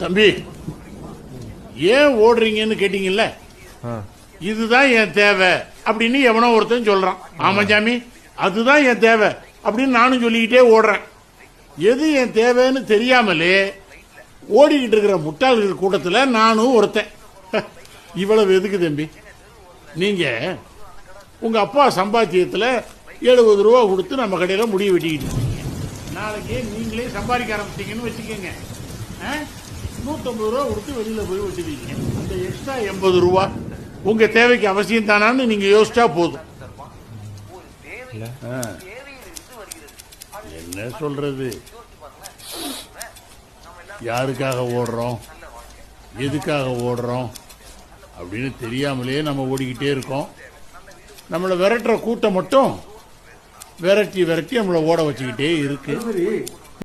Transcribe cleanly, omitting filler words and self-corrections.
தம்பி, ஏன் ஓடுறீங்கன்னு கேட்டீங்கல்ல, இதுதான் என் தேவை அப்படின்னு எவனோ ஒருத்தன் சொல்றான். ஆமா சாமி, அதுதான் என் தேவை அப்படின்னு நானும் சொல்லிக்கிட்டே ஓடுறேன். எது என் தேவைன்னு தெரியாமலே ஓடிக்கிட்டு இருக்கிற முட்டாள்கள் கூட்டத்தில் நானும் ஒருத்தன். இவ்வளவு எதுக்கு தம்பி? நீங்க உங்க அப்பா சம்பாத்தியத்தில் 70 ரூபா கொடுத்து நம்ம கடையில் முடிய வெட்டிக்கிட்டு இருக்கீங்க. நாளைக்கு நீங்களே சம்பாதிக்க ஆரம்பிச்சிங்கன்னு வச்சுக்கோங்க, 150 ரூபா கொடுத்து வெளியில போய் வெட்டுவீங்க. அந்த எக்ஸ்ட்ரா 80 ரூபா உங்க தேவைக்கு அவசியம் தானான்னு நீங்க யோசிச்சா போதும். என்ன சொல்றது? யாருக்காக ஓடுறோம், எதுக்காக ஓடுறோம் அப்படின்னு தெரியாமலே நம்ம ஓடிக்கிட்டே இருக்கோம். நம்மளை விரட்டுற கூட்டம் மட்டும் விரட்டி விரட்டி நம்மளை ஓட வச்சுக்கிட்டே இருக்கு.